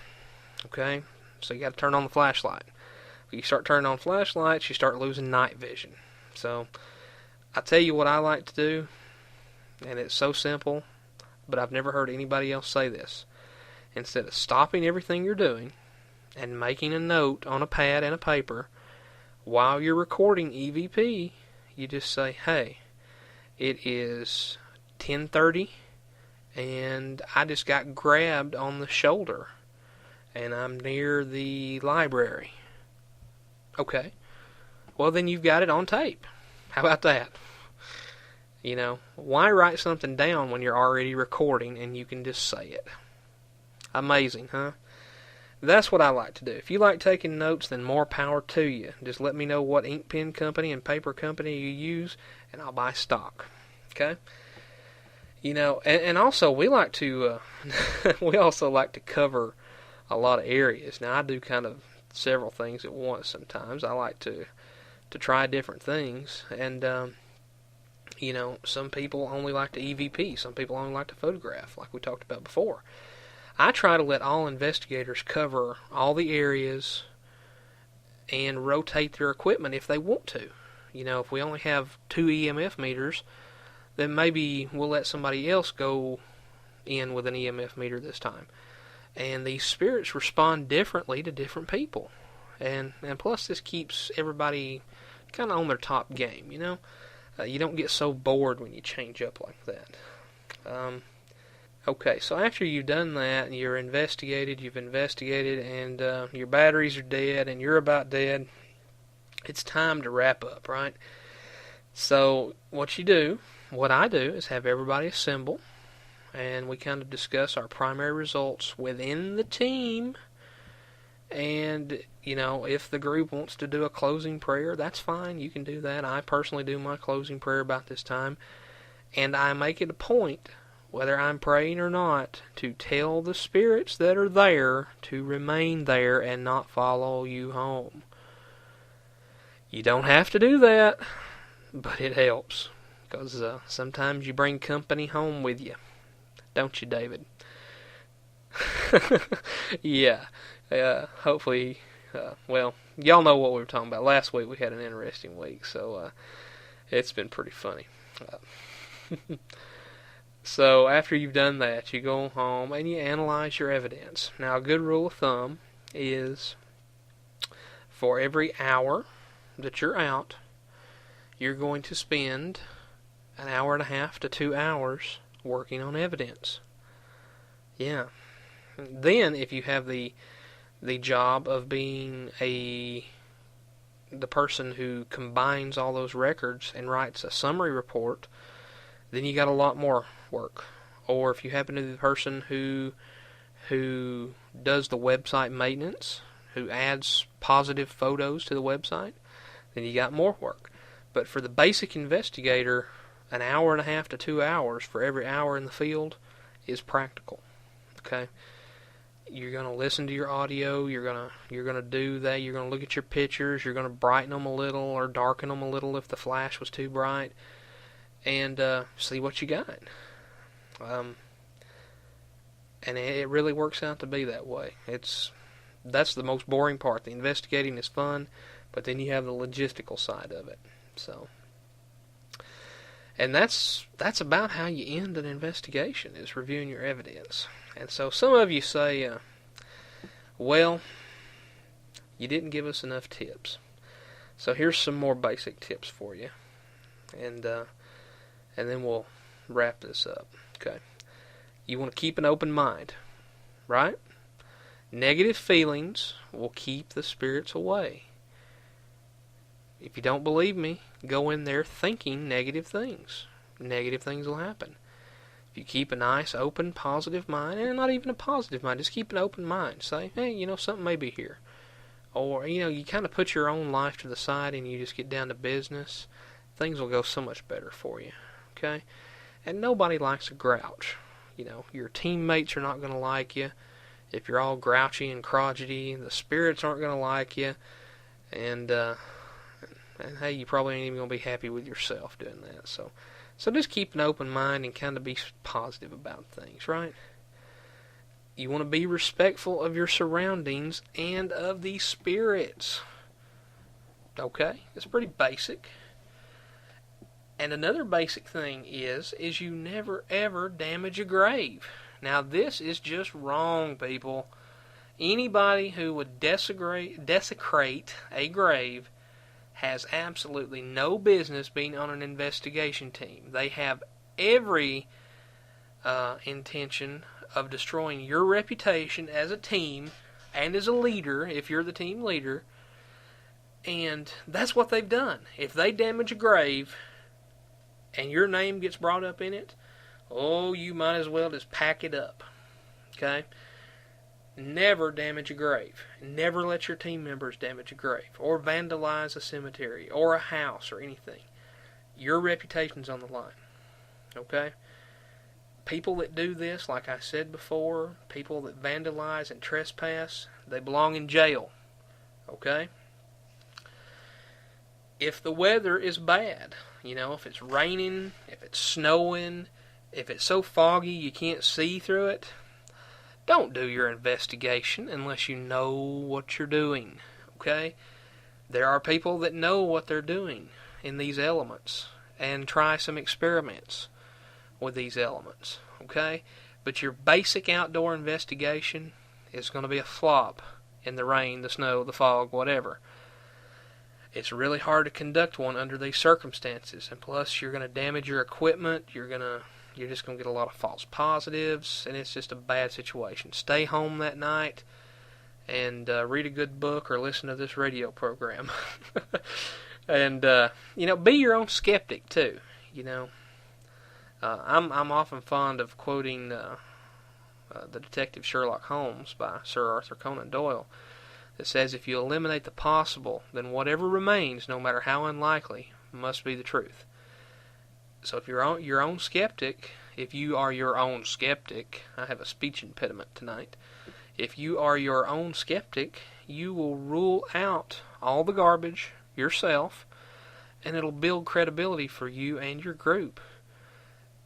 Okay? So you got to turn on the flashlight. When you start turning on flashlights, you start losing night vision. So I tell you what I like to do, and it's so simple, but I've never heard anybody else say this. Instead of stopping everything you're doing and making a note on a pad and a paper while you're recording EVP, you just say, hey, it is 10:30 and I just got grabbed on the shoulder and I'm near the library. Okay. Well, then you've got it on tape. How about that? Why write something down when you're already recording and you can just say it? Amazing, huh? That's what I like to do. If you like taking notes, then more power to you. Just let me know what ink pen company and paper company you use, and I'll buy stock. Okay? And also we like to, we also like to cover a lot of areas. Now, I do kind of several things at once sometimes. I like to try different things, and some people only like to EVP. Some people only like to photograph, like we talked about before. I try to let all investigators cover all the areas and rotate their equipment if they want to. If we only have 2 EMF meters, then maybe we'll let somebody else go in with an EMF meter this time. And these spirits respond differently to different people. And plus this keeps everybody kind of on their top game, you don't get so bored when you change up like that. Okay, so after you've done that, and you've investigated, and your batteries are dead, and you're about dead, it's time to wrap up, right? So what I do, is have everybody assemble, and we kind of discuss our primary results within the team, and, if the group wants to do a closing prayer, that's fine, you can do that. I personally do my closing prayer about this time, and I make it a point, whether I'm praying or not, to tell the spirits that are there to remain there and not follow you home. You don't have to do that, but it helps, because sometimes you bring company home with you. Don't you, David? Yeah. Hopefully, y'all know what we were talking about. Last week we had an interesting week, so it's been pretty funny. So after you've done that, you go home and you analyze your evidence. Now, a good rule of thumb is for every hour that you're out, you're going to spend an hour and a half to 2 hours working on evidence. Yeah. Then, if you have the job of being the person who combines all those records and writes a summary report, then you got a lot more work. Or if you happen to be the person who does the website maintenance, who adds positive photos to the website, then you got more work. But for the basic investigator, an hour and a half to 2 hours for every hour in the field is practical. Okay? You're going to listen to your audio, you're going to do that, you're going to look at your pictures, you're going to brighten them a little or darken them a little if the flash was too bright, and see what you got. And it really works out to be that way. That's the most boring part. The investigating is fun, but then you have the logistical side of it. So, and that's about how you end an investigation, is reviewing your evidence. And so some of you say, well, you didn't give us enough tips. So here's some more basic tips for you. and then we'll wrap this up. Okay. You want to keep an open mind, right? Negative feelings will keep the spirits away. If you don't believe me, go in there thinking negative things. Negative things will happen. If you keep a nice, open, positive mind, and not even a positive mind, just keep an open mind. Say, hey, something may be here. Or, you kind of put your own life to the side and you just get down to business. Things will go so much better for you. Okay? And nobody likes a grouch. Your teammates are not going to like you. If you're all grouchy and crotchety, the spirits aren't going to like you. And hey, you probably ain't even going to be happy with yourself doing that. So just keep an open mind and kind of be positive about things, right? You want to be respectful of your surroundings and of the spirits. Okay? It's pretty basic. And another basic thing is you never ever damage a grave. Now this is just wrong, people. Anybody who would desecrate a grave has absolutely no business being on an investigation team. They have every intention of destroying your reputation as a team and as a leader, if you're the team leader. And that's what they've done. If they damage a grave and your name gets brought up in it, you might as well just pack it up. Okay? Never damage a grave. Never let your team members damage a grave or vandalize a cemetery or a house or anything. Your reputation's on the line. Okay? People that do this, like I said before, people that vandalize and trespass, they belong in jail. Okay? If the weather is bad, if it's raining, if it's snowing, if it's so foggy you can't see through it, don't do your investigation unless you know what you're doing, okay? There are people that know what they're doing in these elements and try some experiments with these elements, okay? But your basic outdoor investigation is going to be a flop in the rain, the snow, the fog, whatever. It's really hard to conduct one under these circumstances, and plus you're going to damage your equipment, you're just going to get a lot of false positives, and it's just a bad situation. Stay home that night and read a good book or listen to this radio program. And, be your own skeptic, too. I'm often fond of quoting the detective Sherlock Holmes by Sir Arthur Conan Doyle that says, if you eliminate the possible, then whatever remains, no matter how unlikely, must be the truth. So if you're your own skeptic, if you are your own skeptic, I have a speech impediment tonight. If you are your own skeptic, you will rule out all the garbage yourself, and it'll build credibility for you and your group.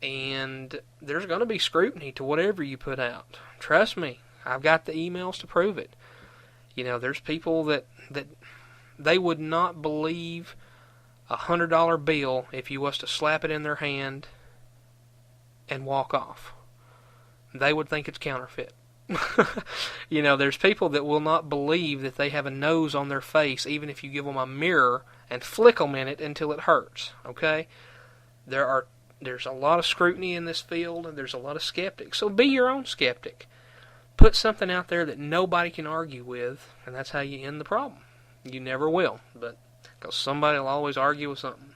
And there's going to be scrutiny to whatever you put out. Trust me, I've got the emails to prove it. There's people that they would not believe $100 bill if you was to slap it in their hand and walk off. They would think it's counterfeit. There's people that will not believe that they have a nose on their face even if you give them a mirror and flick them in it until it hurts. Okay? There's a lot of scrutiny in this field, and there's a lot of skeptics. So be your own skeptic. Put something out there that nobody can argue with, and that's how you end the problem. You never will, but because somebody will always argue with something.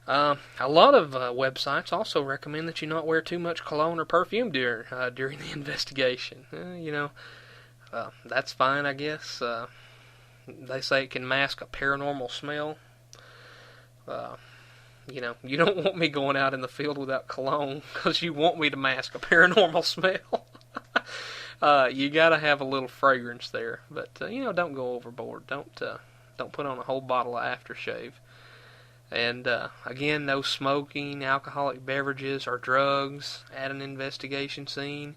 A lot of websites also recommend that you not wear too much cologne or perfume during the investigation. That's fine, I guess. They say it can mask a paranormal smell. You don't want me going out in the field without cologne because you want me to mask a paranormal smell. You gotta have a little fragrance there, but don't go overboard. Don't put on a whole bottle of aftershave. And again, no smoking, alcoholic beverages, or drugs at an investigation scene.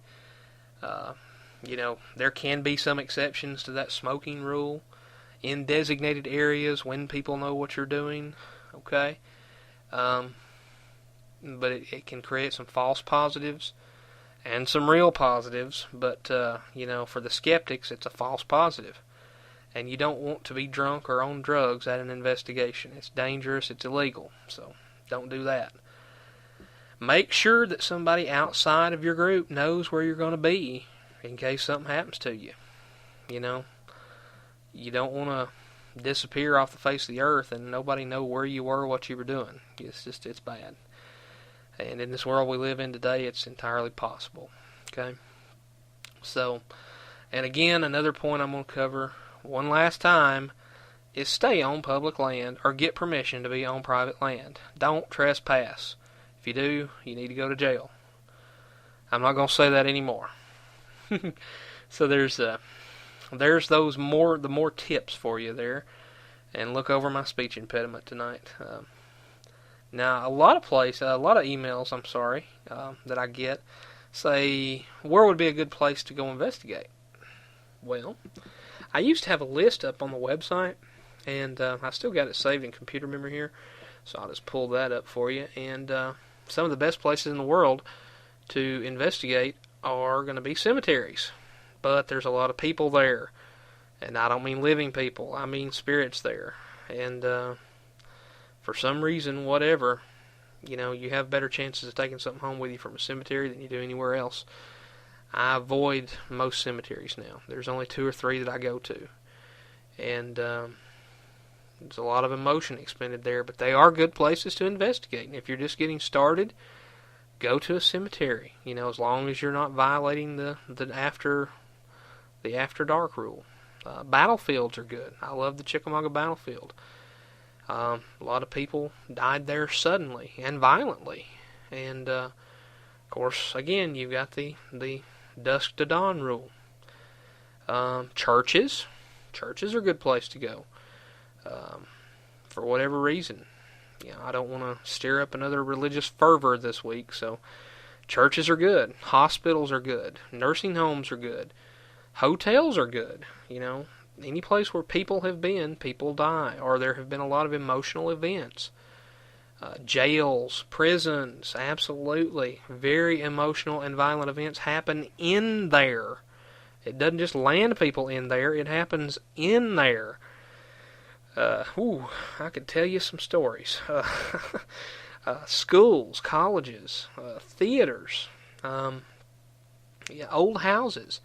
There can be some exceptions to that smoking rule in designated areas when people know what you're doing. Okay, but it can create some false positives and some real positives. But for the skeptics, it's a false positive. And you don't want to be drunk or on drugs at an investigation. It's dangerous, it's illegal, so don't do that. Make sure that somebody outside of your group knows where you're going to be in case something happens to you. You know, you don't want to disappear off the face of the earth and nobody know where you were, what you were doing. It's bad. And in this world we live in today, it's entirely possible. Okay? So, and again, another point I'm going to cover one last time is stay on public land or get permission to be on private land. Don't trespass. If you do, you need to go to jail. I'm not going to say that anymore. So there's the more tips for you there, and look over my speech impediment tonight. Now a lot of emails, that I get say where would be a good place to go investigate. Well, I used to have a list up on the website, and I still got it saved in computer memory here, so I'll just pull that up for you. And some of the best places in the world to investigate are going to be cemeteries. But there's a lot of people there. And I don't mean living people. I mean spirits there. And for some reason, whatever, you have better chances of taking something home with you from a cemetery than you do anywhere else. I avoid most cemeteries now. There's only 2 or 3 that I go to. And there's a lot of emotion expended there, but they are good places to investigate. And if you're just getting started, go to a cemetery. As long as you're not violating the after dark rule. Battlefields are good. I love the Chickamauga battlefield. A lot of people died there suddenly and violently, and of course, again, you've got the dusk to dawn rule. Churches are a good place to go. For whatever reason. I don't want to stir up another religious fervor this week, so churches are good. Hospitals are good. Nursing homes are good. Hotels are good. Any place where people have been, people die, or there have been a lot of emotional events. Jails, prisons, absolutely. Very emotional and violent events happen in there. It doesn't just land people in there, it happens in there. I could tell you some stories. Schools, colleges, theaters, old houses.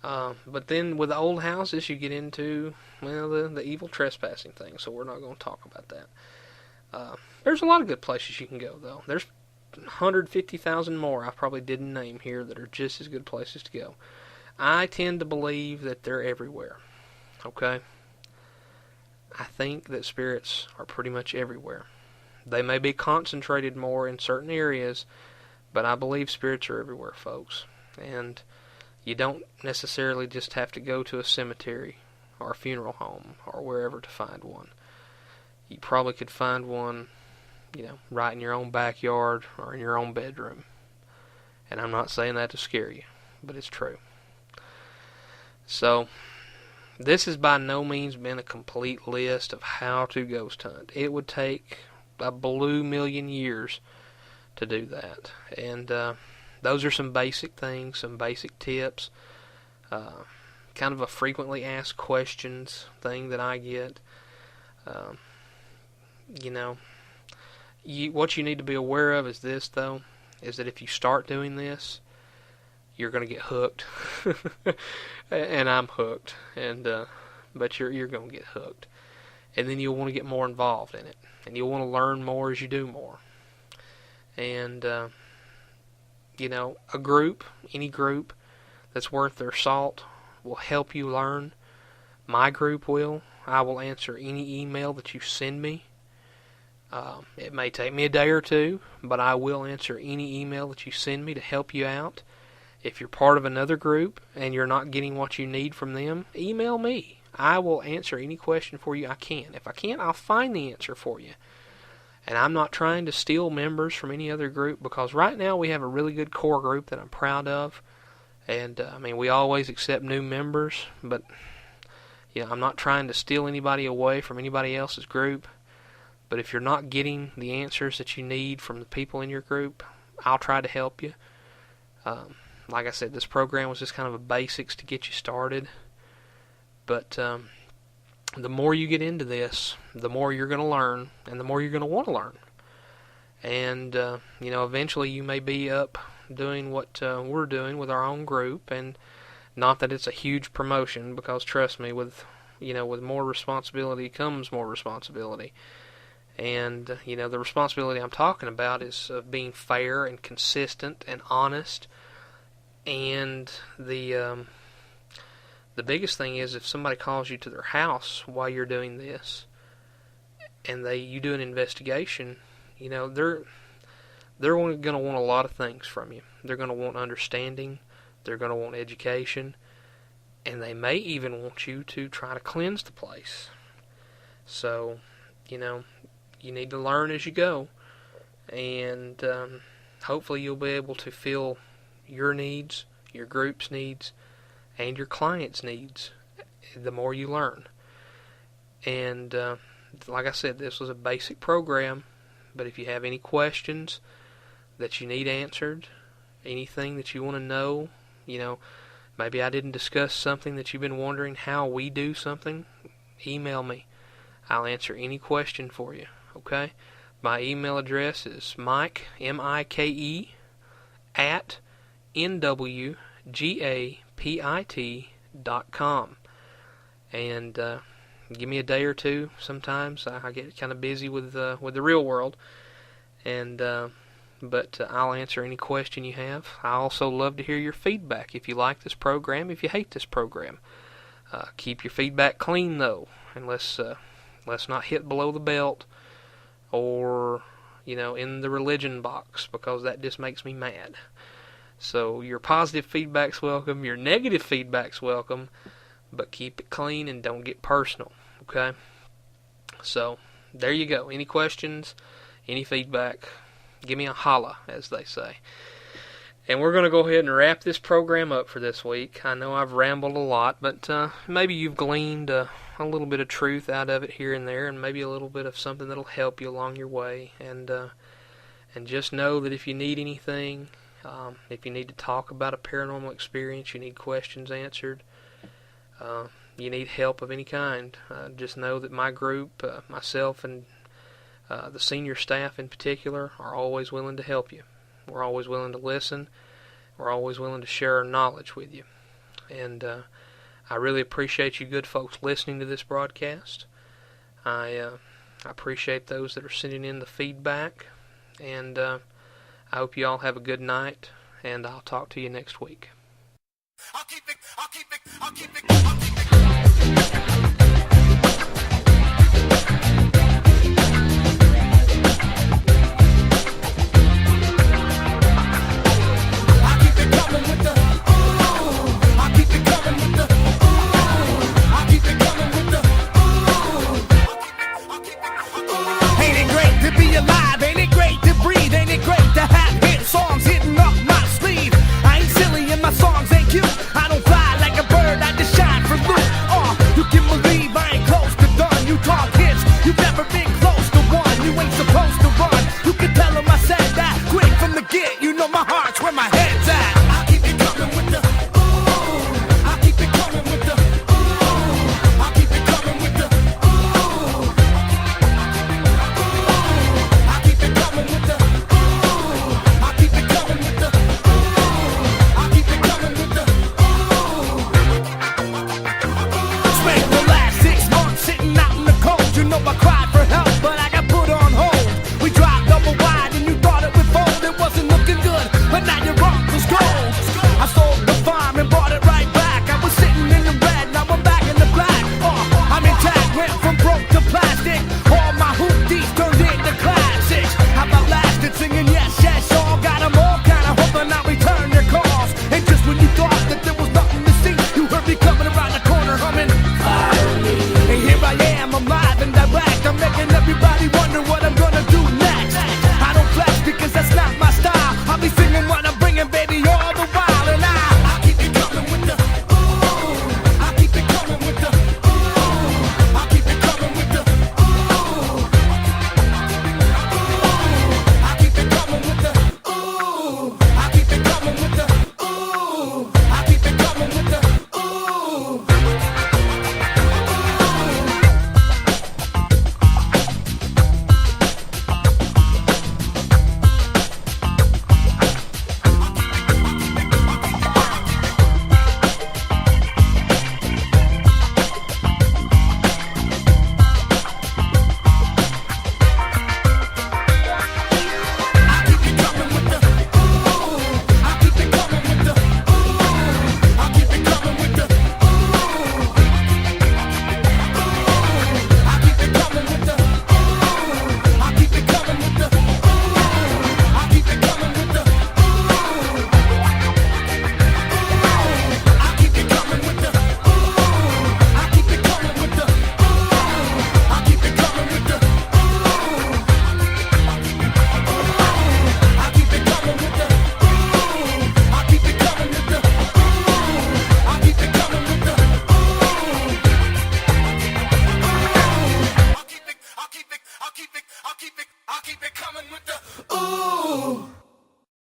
But then with the old houses, you get into, the evil trespassing thing, so we're not going to talk about that. There's a lot of good places you can go, though. There's 150,000 more I probably didn't name here that are just as good places to go. I tend to believe that they're everywhere. Okay? I think that spirits are pretty much everywhere. They may be concentrated more in certain areas, but I believe spirits are everywhere, folks. And you don't necessarily just have to go to a cemetery or a funeral home or wherever to find one. You probably could find one, right in your own backyard or in your own bedroom. And I'm not saying that to scare you, but it's true. So, this has by no means been a complete list of how to ghost hunt. It would take a blue million years to do that. And those are some basic things, some basic tips. Kind of a frequently asked questions thing that I get. What you need to be aware of is this, though, is that if you start doing this, you're going to get hooked. And I'm hooked. But you're going to get hooked. And then you'll want to get more involved in it. And you'll want to learn more as you do more. And, any group that's worth their salt will help you learn. My group will. I will answer any email that you send me. It may take me a day or two, but I will answer any email that you send me to help you out. If you're part of another group and you're not getting what you need from them, email me. I will answer any question for you I can. If I can't, I'll find the answer for you. And I'm not trying to steal members from any other group, because right now we have a really good core group that I'm proud of. And, we always accept new members, but, I'm not trying to steal anybody away from anybody else's group. But if you're not getting the answers that you need from the people in your group, I'll try to help you. Like I said, this program was just kind of a basics to get you started. But the more you get into this, the more you're going to learn, and the more you're going to want to learn. And, eventually you may be up doing what we're doing with our own group, and not that it's a huge promotion, because trust me, with more responsibility comes more responsibility. And, the responsibility I'm talking about is of being fair and consistent and honest. And the biggest thing is, if somebody calls you to their house while you're doing this, and you do an investigation, they're going to want a lot of things from you. They're going to want understanding. They're going to want education. And they may even want you to try to cleanse the place. So, you need to learn as you go. And hopefully you'll be able to fill your needs, your group's needs, and your client's needs the more you learn. And like I said, this was a basic program, but if you have any questions that you need answered, anything that you want to know, maybe I didn't discuss something that you've been wondering how we do something, email me. I'll answer any question for you, okay? My email address is Mike, M-I-K-E, at nwgapit.com. And give me a day or two. Sometimes I get kind of busy with the real world, and but I'll answer any question you have. I also love to hear your feedback. If you like this program, if you hate this program, keep your feedback clean though, and let's not hit below the belt or in the religion box, because that just makes me mad. So your positive feedback's welcome, your negative feedback's welcome, but keep it clean and don't get personal, okay? So there you go. Any questions, any feedback, give me a holla, as they say. And we're going to go ahead and wrap this program up for this week. I know I've rambled a lot, but maybe you've gleaned a little bit of truth out of it here and there, and maybe a little bit of something that'll help you along your way. And just know that if you need anything, if you need to talk about a paranormal experience, you need questions answered, you need help of any kind, just know that my group, myself and the senior staff in particular, are always willing to help you. We're always willing to listen. We're always willing to share our knowledge with you. And I really appreciate you good folks listening to this broadcast. I appreciate those that are sending in the feedback. And I hope you all have a good night, and I'll talk to you next week. I'll keep it. Ain't it great to be alive? Ain't it great to breathe? Ain't it great to have hit songs hitting up my sleeve? I ain't silly and my songs ain't cute. I don't fly like a bird, I just shine for loot. You can believe I ain't close to done. You talk hits, you've never been close to one. You ain't supposed to run. You can tell them I said that quick from the get. You know my heart's where my head's at. I'll keep it coming with the ooh. I'll keep it coming with the ooh. I'll keep it coming with the ooh. I'll keep it coming with the ooh. I'll keep it coming with the ooh. I'll keep it coming with the ooh. Spent the last 6 months sitting out in the cold. You know I cried